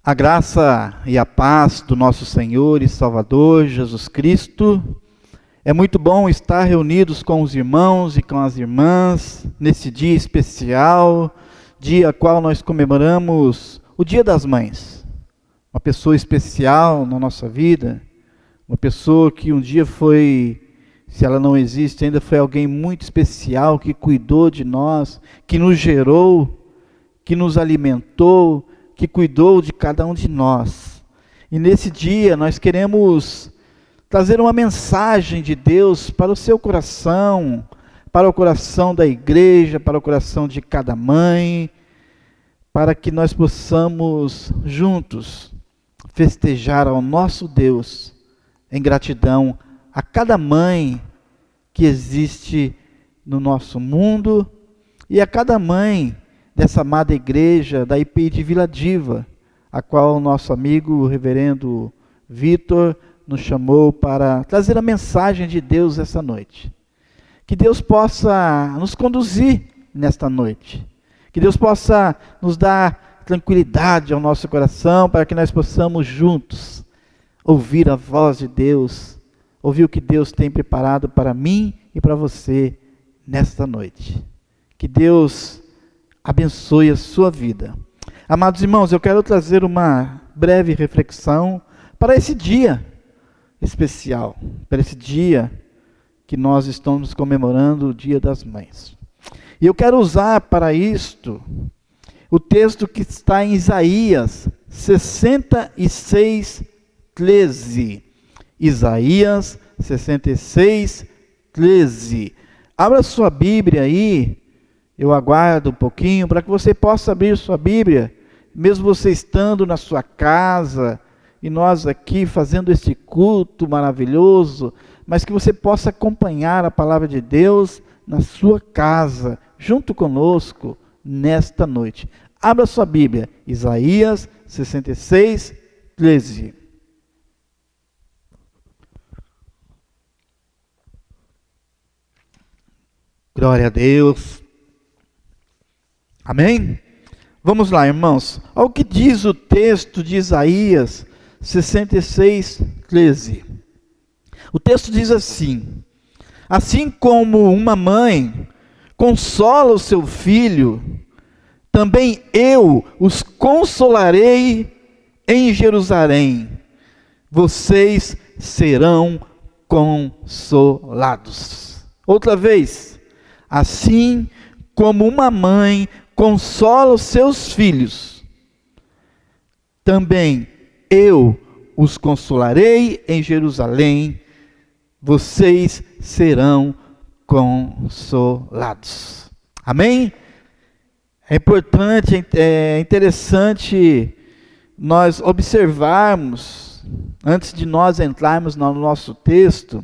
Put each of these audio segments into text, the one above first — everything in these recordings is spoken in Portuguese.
A graça e a paz do nosso Senhor e Salvador Jesus Cristo. É muito bom estar reunidos com os irmãos e com as irmãs nesse dia especial, dia qual nós comemoramos o Dia das Mães. Uma pessoa especial na nossa vida, uma pessoa que um dia foi, se ela não existe ainda, foi alguém muito especial que cuidou de nós, que nos gerou, que nos alimentou, que cuidou de cada um de nós. E nesse dia nós queremos trazer uma mensagem de Deus para o seu coração, para o coração da igreja, para o coração de cada mãe, para que nós possamos juntos festejar ao nosso Deus em gratidão a cada mãe que existe no nosso mundo e a cada mãe dessa amada igreja da IPI de Vila Diva, a qual o nosso amigo o reverendo Vitor nos chamou para trazer a mensagem de Deus essa noite. Que Deus possa nos conduzir nesta noite. Que Deus possa nos dar tranquilidade ao nosso coração para que nós possamos juntos ouvir a voz de Deus, ouvir o que Deus tem preparado para mim e para você nesta noite. Que Deus abençoe a sua vida. Amados irmãos, eu quero trazer uma breve reflexão para esse dia especial, para esse dia que nós estamos comemorando o Dia das Mães. E eu quero usar para isto o texto que está em Isaías 66:13. Isaías 66:13. Abra sua Bíblia aí. Eu aguardo um pouquinho para que você possa abrir sua Bíblia, mesmo você estando na sua casa, e nós aqui fazendo este culto maravilhoso, mas que você possa acompanhar a palavra de Deus na sua casa, junto conosco, nesta noite. Abra sua Bíblia, Isaías 66:13. Glória a Deus. Amém? Vamos lá, irmãos. Olha o que diz o texto de Isaías 66:13. O texto diz assim: assim como uma mãe consola o seu filho, também eu os consolarei em Jerusalém. Vocês serão consolados. Outra vez. Assim como uma mãe consola os seus filhos, também eu os consolarei em Jerusalém, vocês serão consolados. Amém? É importante, é interessante nós observarmos, antes de nós entrarmos no nosso texto,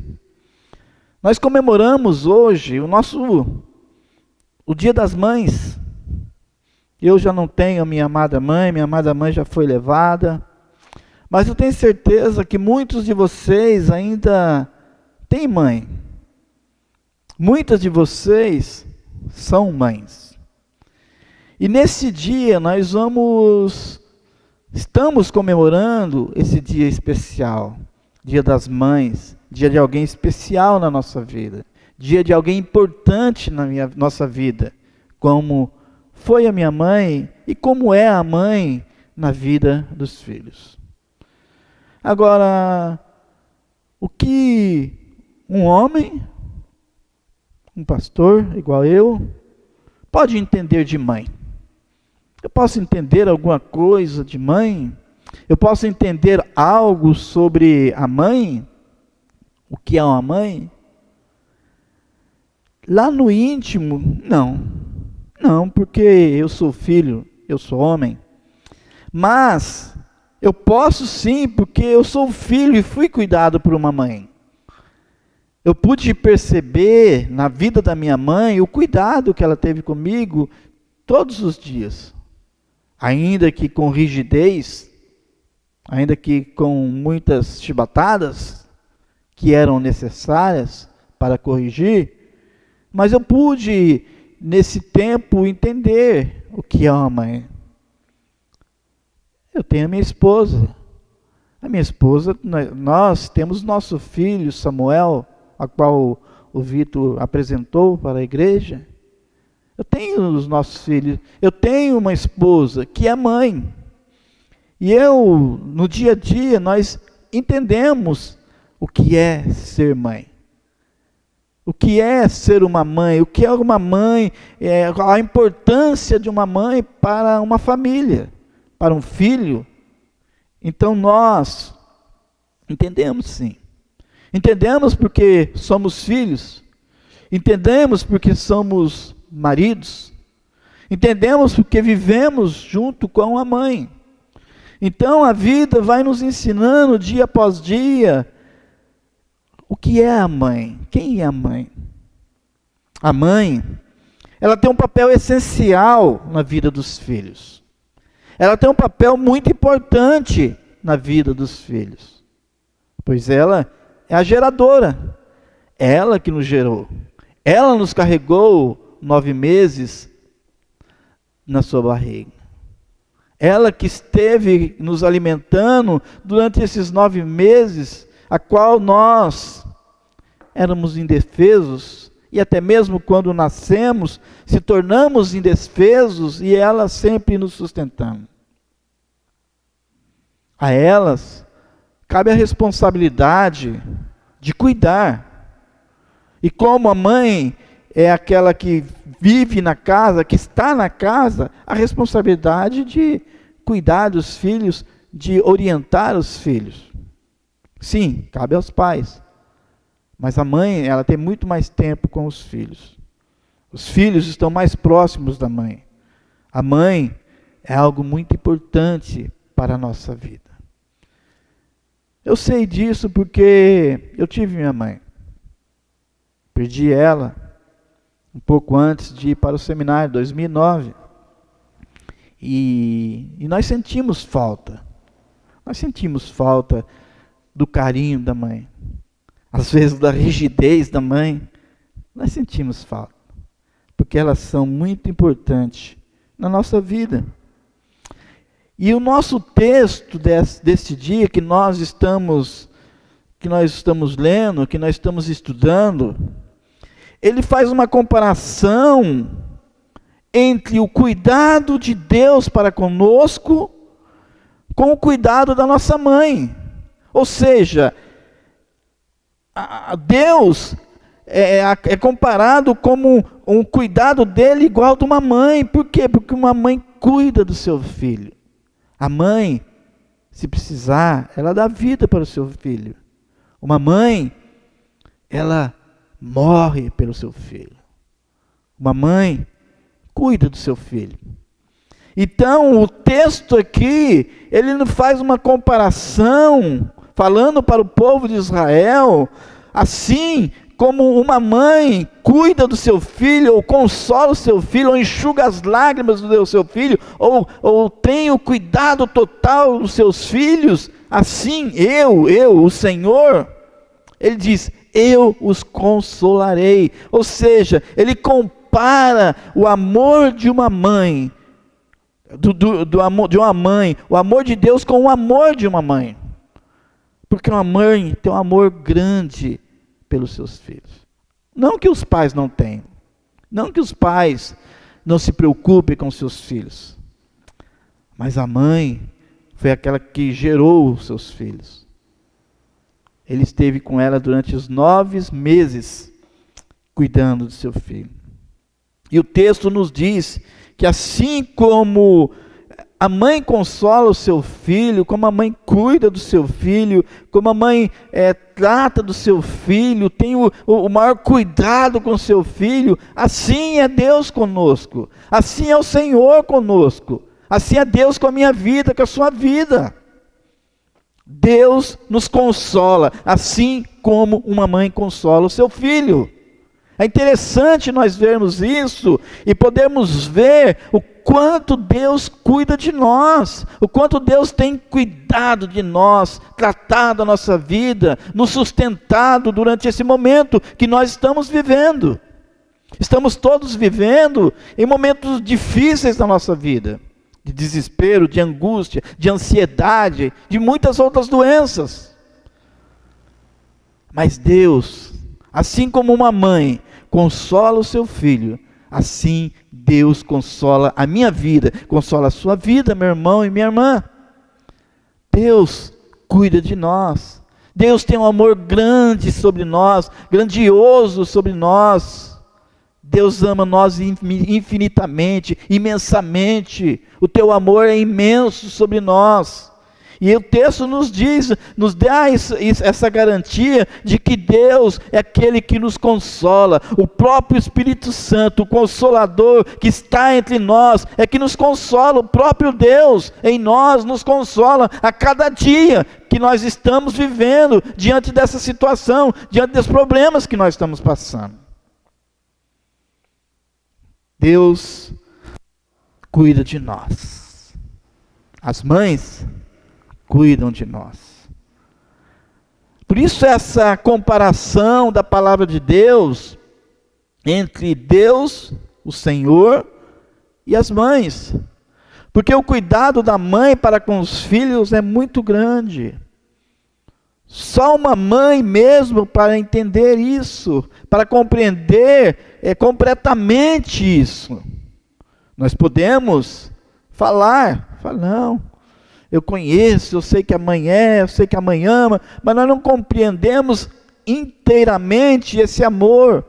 nós comemoramos hoje o Dia das Mães. Eu já não tenho a minha amada mãe já foi levada. Mas eu tenho certeza que muitos de vocês ainda têm mãe. Muitas de vocês são mães. E nesse dia nós estamos comemorando esse dia especial, Dia das Mães, dia de alguém especial na nossa vida, dia de alguém importante na nossa vida, como foi a minha mãe e como é a mãe na vida dos filhos. Agora, o que um homem, um pastor igual eu, pode entender de mãe? Eu posso entender alguma coisa de mãe? Eu posso entender algo sobre a mãe? O que é uma mãe? Lá no íntimo, não. Não, porque eu sou filho, eu sou homem. Mas eu posso sim, porque eu sou filho e fui cuidado por uma mãe. Eu pude perceber na vida da minha mãe o cuidado que ela teve comigo todos os dias. Ainda que com rigidez, ainda que com muitas chibatadas que eram necessárias para corrigir, mas eu pude, nesse tempo, entender o que é uma mãe. Eu tenho a minha esposa. A minha esposa, nós temos nosso filho Samuel, a qual o Vitor apresentou para a igreja. Eu tenho os nossos filhos. Eu tenho uma esposa que é mãe. E no dia a dia, nós entendemos o que é ser mãe. O que é ser uma mãe? O que é uma mãe? A importância de uma mãe para uma família, para um filho. Então nós entendemos sim. Entendemos porque somos filhos. Entendemos porque somos maridos. Entendemos porque vivemos junto com a mãe. Então a vida vai nos ensinando dia após dia o que é a mãe. Quem é a mãe? A mãe, ela tem um papel essencial na vida dos filhos. Ela tem um papel muito importante na vida dos filhos. Pois ela é a geradora. Ela que nos gerou. Ela nos carregou 9 meses na sua barriga. Ela que esteve nos alimentando durante esses 9 meses, a qual nós éramos indefesos, e até mesmo quando nascemos, se tornamos indefesos, e ela sempre nos sustentando. A elas cabe a responsabilidade de cuidar. E como a mãe é aquela que vive na casa, que está na casa, a responsabilidade de cuidar dos filhos, de orientar os filhos. Sim, cabe aos pais. Mas a mãe, ela tem muito mais tempo com os filhos. Os filhos estão mais próximos da mãe. A mãe é algo muito importante para a nossa vida. Eu sei disso porque eu tive minha mãe. Perdi ela um pouco antes de ir para o seminário, 2009. E nós sentimos falta. Nós sentimos falta do carinho da mãe. Às vezes da rigidez da mãe. Nós sentimos falta. Porque elas são muito importantes na nossa vida. E o nosso texto desse dia que nós estamos lendo, que nós estamos estudando, ele faz uma comparação entre o cuidado de Deus para conosco com o cuidado da nossa mãe. Ou seja, Deus é comparado como um cuidado dele igual ao de uma mãe. Por quê? Porque uma mãe cuida do seu filho. A mãe, se precisar, ela dá vida para o seu filho. Uma mãe, ela morre pelo seu filho. Uma mãe cuida do seu filho. Então, o texto aqui, ele não faz uma comparação, falando para o povo de Israel, assim como uma mãe cuida do seu filho, ou consola o seu filho, ou enxuga as lágrimas do seu filho, ou tem o cuidado total dos seus filhos, assim eu, o Senhor, ele diz, eu os consolarei. Ou seja, ele compara o amor de uma mãe, de uma mãe, o amor de Deus com o amor de uma mãe. Porque uma mãe tem um amor grande pelos seus filhos. Não que os pais não tenham. Não que os pais não se preocupem com seus filhos. Mas a mãe foi aquela que gerou os seus filhos. Ele esteve com ela durante os 9 meses, cuidando do seu filho. E o texto nos diz que assim como a mãe consola o seu filho, como a mãe cuida do seu filho, como a mãe trata do seu filho, tem o maior cuidado com o seu filho, assim é Deus conosco, assim é o Senhor conosco, assim é Deus com a minha vida, com a sua vida. Deus nos consola, assim como uma mãe consola o seu filho. É interessante nós vermos isso e podermos ver o quanto Deus cuida de nós, o quanto Deus tem cuidado de nós, tratado a nossa vida, nos sustentado durante esse momento que nós estamos vivendo. Estamos todos vivendo em momentos difíceis da nossa vida. de desespero, de angústia, de ansiedade, de muitas outras doenças. Mas Deus, assim como uma mãe consola o seu filho, assim Deus consola a minha vida, consola a sua vida, meu irmão e minha irmã. Deus cuida de nós. Deus tem um amor grande sobre nós, grandioso sobre nós. Deus ama nós infinitamente, imensamente. O teu amor é imenso sobre nós. E o texto nos diz, nos dá essa garantia de que Deus é aquele que nos consola. O próprio Espírito Santo, o Consolador que está entre nós, é que nos consola. O próprio Deus em nós nos consola a cada dia que nós estamos vivendo diante dessa situação, diante dos problemas que nós estamos passando. Deus cuida de nós. As mães cuidam de nós. Por isso essa comparação da palavra de Deus entre Deus, o Senhor, e as mães. Porque o cuidado da mãe para com os filhos é muito grande. Só uma mãe mesmo para entender isso, para compreender completamente isso. Nós podemos falar, não, eu conheço, eu sei que a mãe eu sei que a mãe ama, mas nós não compreendemos inteiramente esse amor,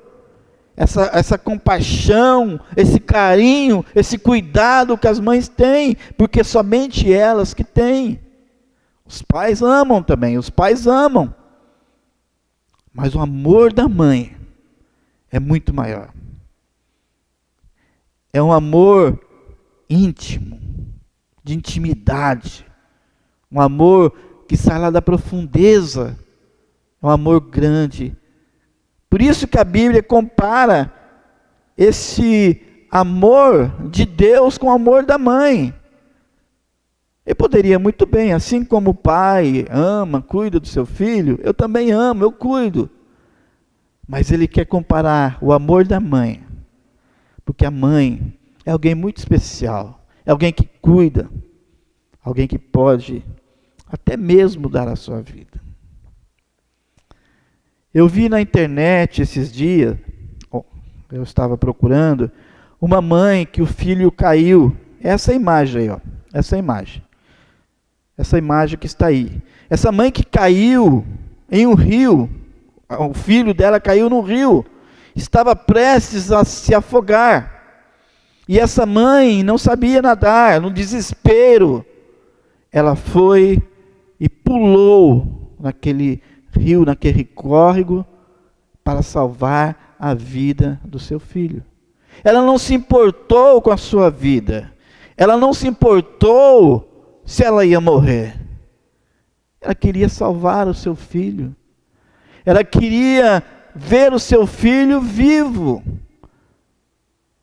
essa compaixão, esse carinho, esse cuidado que as mães têm, porque somente elas que têm. Os pais amam também, os pais amam. Mas o amor da mãe é muito maior. É um amor íntimo, de intimidade. Um amor que sai lá da profundeza. É um amor grande. Por isso que a Bíblia compara esse amor de Deus com o amor da mãe. Eu poderia muito bem, assim como o pai ama, cuida do seu filho, eu também amo, eu cuido. Mas ele quer comparar o amor da mãe, porque a mãe é alguém muito especial, é alguém que cuida, alguém que pode até mesmo dar a sua vida. Eu vi na internet esses dias, eu estava procurando, uma mãe que o filho caiu, essa imagem aí, essa imagem que está aí. Essa mãe que caiu em um rio, o filho dela caiu no rio, estava prestes a se afogar. E essa mãe não sabia nadar, no desespero, ela foi e pulou naquele rio, naquele córrego, para salvar a vida do seu filho. Ela não se importou com a sua vida, ela não se importou se ela ia morrer. Ela queria salvar o seu filho. Ela queria ver o seu filho vivo.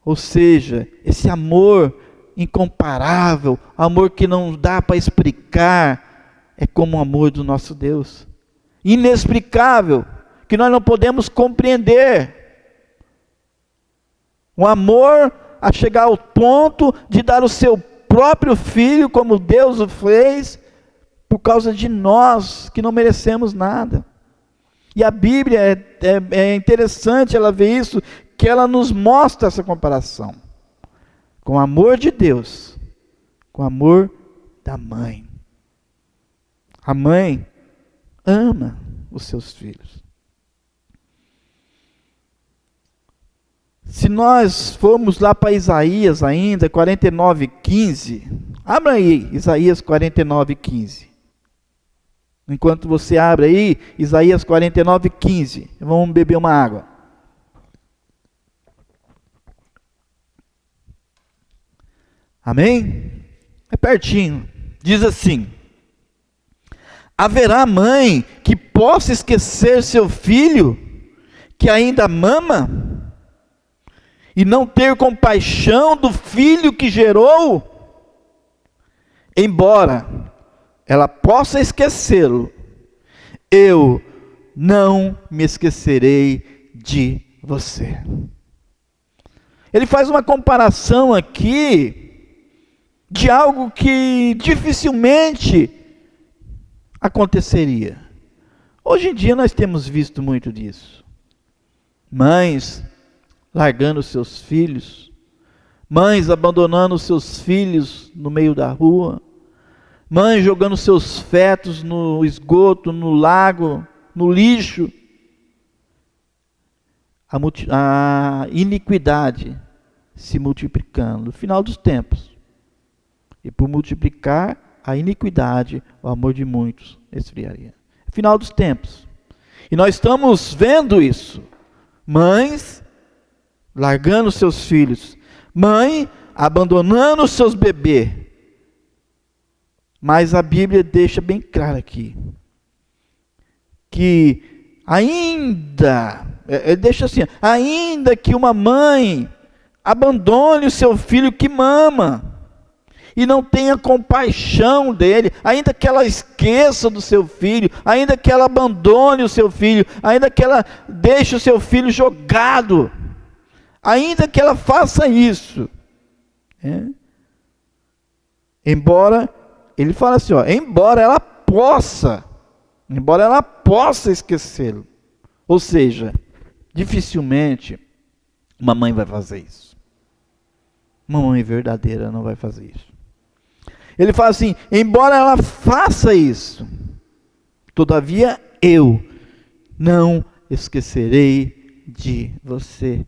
Ou seja, esse amor incomparável, amor que não dá para explicar, é como o amor do nosso Deus. Inexplicável, que nós não podemos compreender. Um amor a chegar ao ponto de dar o seu próprio filho, como Deus o fez, por causa de nós, que não merecemos nada. E a Bíblia é interessante ela ver isso, que ela nos mostra essa comparação, com o amor de Deus, com o amor da mãe. A mãe ama os seus filhos. Se nós formos lá para Isaías ainda, 49:15, abra aí, Isaías 49:15. Enquanto você abre aí, Isaías 49:15, vamos beber uma água. Amém? É pertinho. Diz assim: haverá mãe que possa esquecer seu filho, que ainda mama, e não ter compaixão do filho que gerou? Embora ela possa esquecê-lo, eu não me esquecerei de você. Ele faz uma comparação aqui de algo que dificilmente aconteceria. Hoje em dia nós temos visto muito disso. Mães largando seus filhos, mães abandonando seus filhos no meio da rua, mães jogando seus fetos no esgoto, no lago, no lixo. A iniquidade se multiplicando no final dos tempos. E por multiplicar a iniquidade, o amor de muitos esfriaria. Final dos tempos. E nós estamos vendo isso. Mães largando seus filhos. Mãe abandonando seus bebês. Mas a Bíblia deixa bem claro aqui. Que ainda, ele deixa assim, ainda que uma mãe abandone o seu filho que mama, e não tenha compaixão dele, ainda que ela esqueça do seu filho, ainda que ela abandone o seu filho, ainda que ela deixe o seu filho jogado, ainda que ela faça isso, embora, ele fala assim, embora ela possa esquecê-lo, ou seja, dificilmente uma mãe vai fazer isso, uma mãe verdadeira não vai fazer isso. Ele fala assim, embora ela faça isso, todavia eu não esquecerei de você.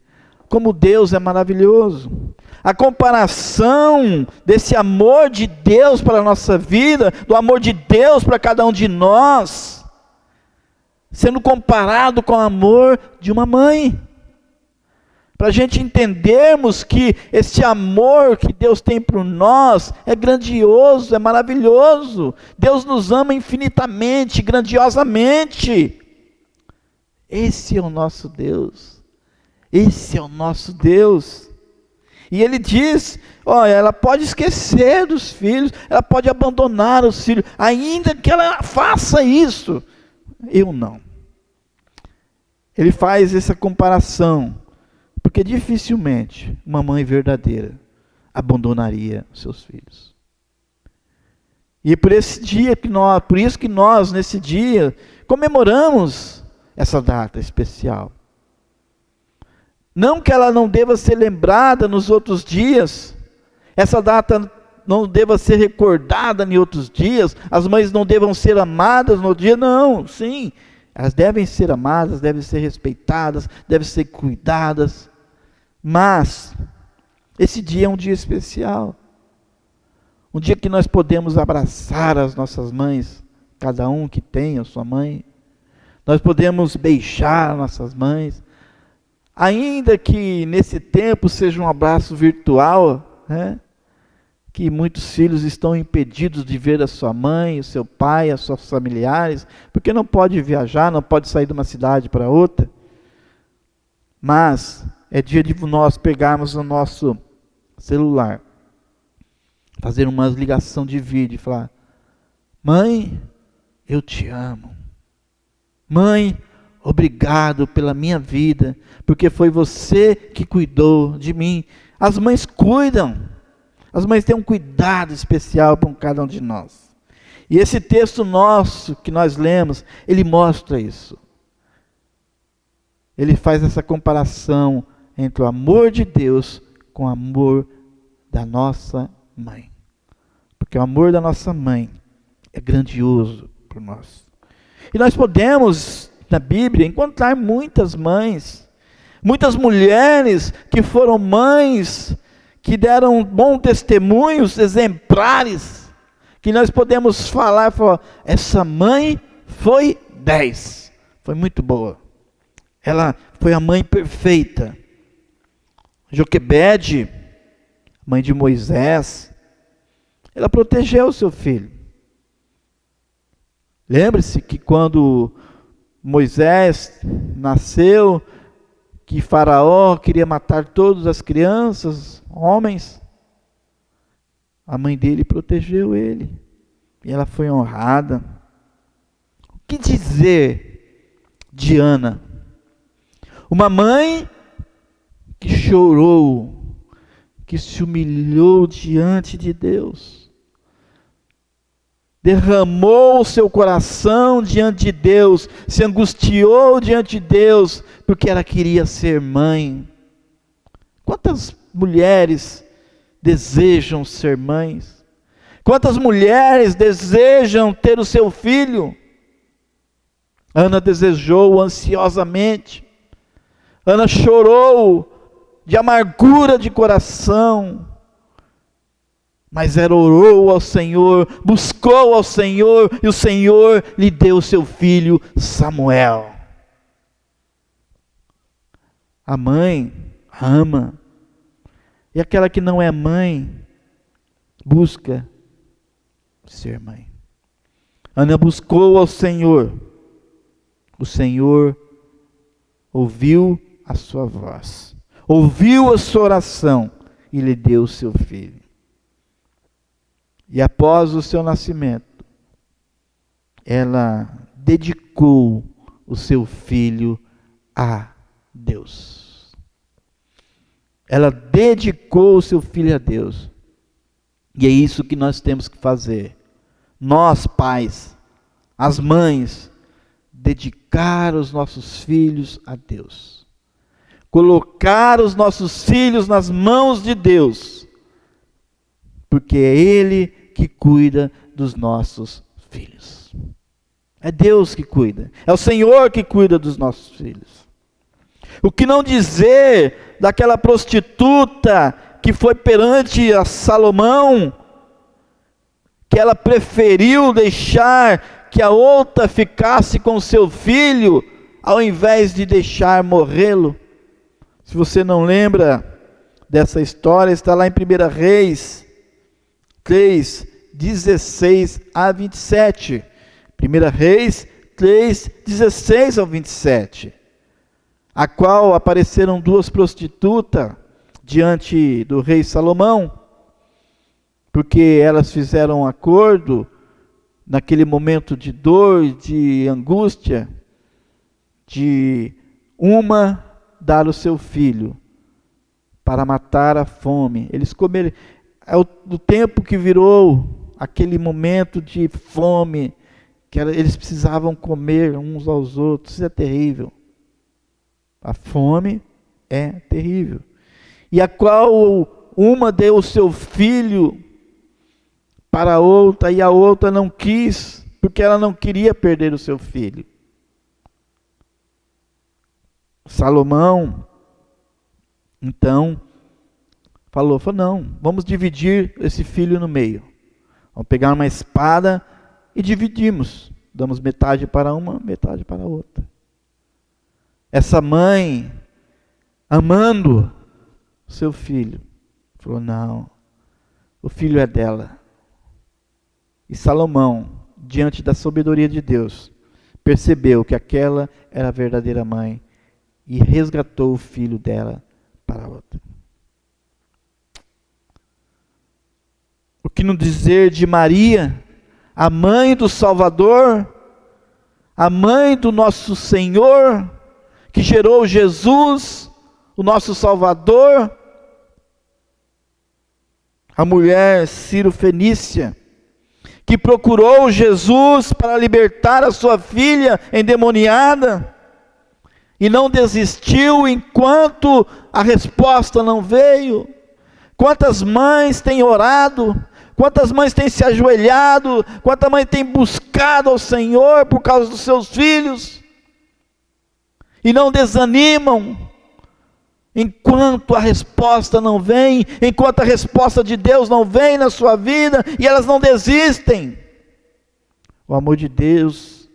Como Deus é maravilhoso. A comparação desse amor de Deus para a nossa vida, do amor de Deus para cada um de nós, sendo comparado com o amor de uma mãe. Para a gente entendermos que esse amor que Deus tem por nós é grandioso, é maravilhoso. Deus nos ama infinitamente, grandiosamente. Esse é o nosso Deus. Esse é o nosso Deus. E Ele diz, ela pode esquecer dos filhos, ela pode abandonar os filhos, ainda que ela faça isso, eu não. Ele faz essa comparação. Porque dificilmente uma mãe verdadeira abandonaria os seus filhos. E por isso que nós, nesse dia, comemoramos essa data especial. Não que ela não deva ser lembrada nos outros dias, essa data não deva ser recordada em outros dias, as mães não devam ser amadas no dia, não, sim, elas devem ser amadas, devem ser respeitadas, devem ser cuidadas. Mas esse dia é um dia especial, um dia que nós podemos abraçar as nossas mães, cada um que tem a sua mãe, nós podemos beijar nossas mães, ainda que nesse tempo seja um abraço virtual, que muitos filhos estão impedidos de ver a sua mãe, o seu pai, os seus familiares, porque não pode viajar, não pode sair de uma cidade para outra, mas é dia de nós pegarmos o nosso celular, fazer uma ligação de vídeo e falar, mãe, eu te amo. Mãe, obrigado pela minha vida, porque foi você que cuidou de mim. As mães cuidam, as mães têm um cuidado especial com cada um de nós. E esse texto nosso que nós lemos, ele mostra isso. Ele faz essa comparação entre o amor de Deus com o amor da nossa mãe. Porque o amor da nossa mãe é grandioso por nós. E nós podemos, na Bíblia, encontrar muitas mães, muitas mulheres que foram mães, que deram bons testemunhos, exemplares, que nós podemos falar, essa mãe foi 10, foi muito boa. Ela foi a mãe perfeita. Joquebede, mãe de Moisés, ela protegeu o seu filho. Lembre-se que quando Moisés nasceu, que Faraó queria matar todas as crianças, homens, a mãe dele protegeu ele. E ela foi honrada. O que dizer de Ana? Uma mãe que chorou, que se humilhou diante de Deus, derramou o seu coração diante de Deus, se angustiou diante de Deus, porque ela queria ser mãe. Quantas mulheres desejam ser mães? Quantas mulheres desejam ter o seu filho? Ana desejou ansiosamente. Ana chorou de amargura de coração. Mas ela orou ao Senhor, buscou ao Senhor, e o Senhor lhe deu o seu filho Samuel. A mãe ama, e aquela que não é mãe, busca ser mãe. Ana buscou ao Senhor, o Senhor ouviu a sua voz, ouviu a sua oração, e lhe deu o seu filho. E após o seu nascimento, ela dedicou o seu filho a Deus. Ela dedicou o seu filho a Deus. E é isso que nós temos que fazer. Nós, pais, as mães, dedicar os nossos filhos a Deus. Colocar os nossos filhos nas mãos de Deus. Porque é Ele que cuida dos nossos filhos. É Deus que cuida. É o Senhor que cuida dos nossos filhos. O que não dizer daquela prostituta que foi perante a Salomão, que ela preferiu deixar que a outra ficasse com seu filho, ao invés de deixar morrê-lo? Se você não lembra dessa história, está lá em 1 Reis 3, 16 a 27. 1 Reis 3, 16 ao 27. A qual apareceram duas prostitutas diante do rei Salomão, porque elas fizeram um acordo, naquele momento de dor, de angústia, de uma dar o seu filho, para matar a fome. Eles comeram, do tempo que virou aquele momento de fome, que eles precisavam comer uns aos outros. Isso é terrível. A fome é terrível. E a qual uma deu o seu filho para a outra, e a outra não quis, porque ela não queria perder o seu filho. Salomão, então, falou, não, vamos dividir esse filho no meio. Vamos pegar uma espada e dividimos. Damos metade para uma, metade para a outra. Essa mãe, amando seu filho, falou, não, o filho é dela. E Salomão, diante da sabedoria de Deus, percebeu que aquela era a verdadeira mãe e resgatou o filho dela para a outra. O que não dizer de Maria, a mãe do Salvador, a mãe do nosso Senhor, que gerou Jesus, o nosso Salvador, a mulher Ciro-fenícia, que procurou Jesus para libertar a sua filha endemoniada, e não desistiu enquanto a resposta não veio. Quantas mães têm orado, quantas mães têm se ajoelhado, quantas mães têm buscado ao Senhor por causa dos seus filhos, e não desanimam, enquanto a resposta não vem, enquanto a resposta de Deus não vem na sua vida, e elas não desistem. O amor de Deus,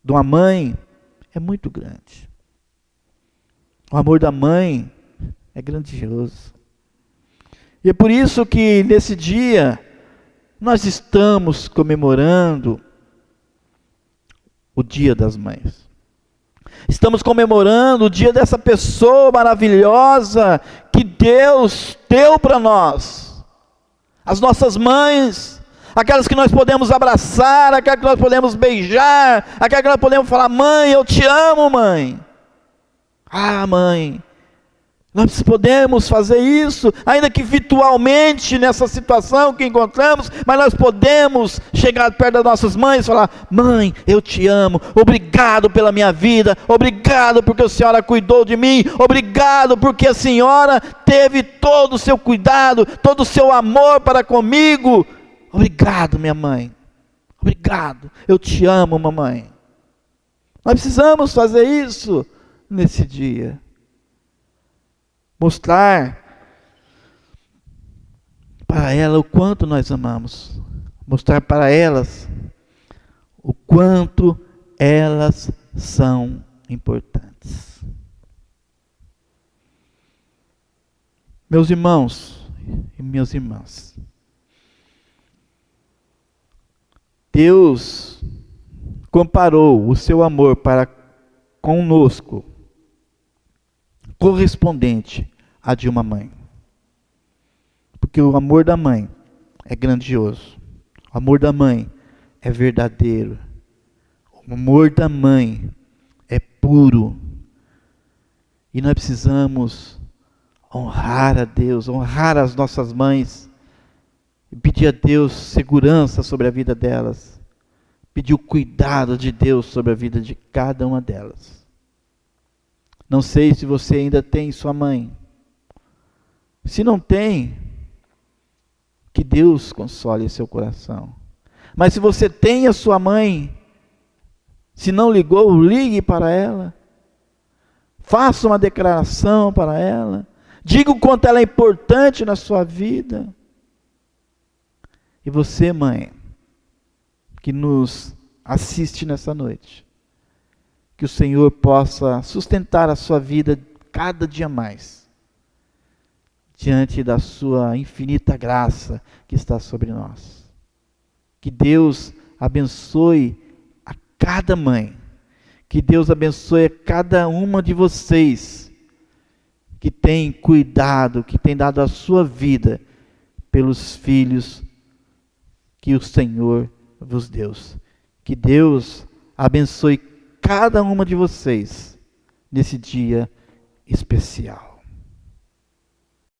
de uma mãe, é muito grande. O amor da mãe é grandioso. E é por isso que nesse dia, nós estamos comemorando o Dia das Mães. Estamos comemorando o dia dessa pessoa maravilhosa que Deus deu para nós. As nossas mães, aquelas que nós podemos abraçar, aquelas que nós podemos beijar, aquelas que nós podemos falar, mãe, eu te amo, mãe. Ah, mãe, Nós podemos fazer isso, ainda que virtualmente, nessa situação que encontramos, mas nós podemos chegar perto das nossas mães e falar: mãe, eu te amo, obrigado pela minha vida, obrigado porque a senhora cuidou de mim, obrigado porque a senhora teve todo o seu cuidado, todo o seu amor para comigo, obrigado minha mãe, obrigado, eu te amo mamãe. Nós precisamos fazer isso nesse dia. Mostrar para ela o quanto nós amamos. Mostrar para elas o quanto elas são importantes. Meus irmãos e minhas irmãs, Deus comparou o seu amor para conosco correspondente a de uma mãe. Porque o amor da mãe é grandioso. O amor da mãe é verdadeiro. O amor da mãe é puro. E nós precisamos honrar a Deus, honrar as nossas mães, e pedir a Deus segurança sobre a vida delas. Pedir o cuidado de Deus sobre a vida de cada uma delas. Não sei se você ainda tem sua mãe. Se não tem, que Deus console seu coração. Mas se você tem a sua mãe, se não ligou, ligue para ela. Faça uma declaração para ela. Diga o quanto ela é importante na sua vida. E você, mãe, que nos assiste nessa noite, que o Senhor possa sustentar a sua vida cada dia mais, diante da sua infinita graça que está sobre nós. Que Deus abençoe a cada mãe, que Deus abençoe a cada uma de vocês, que tem cuidado, que tem dado a sua vida pelos filhos que o Senhor vos deu. Que Deus abençoe cada uma de vocês nesse dia especial.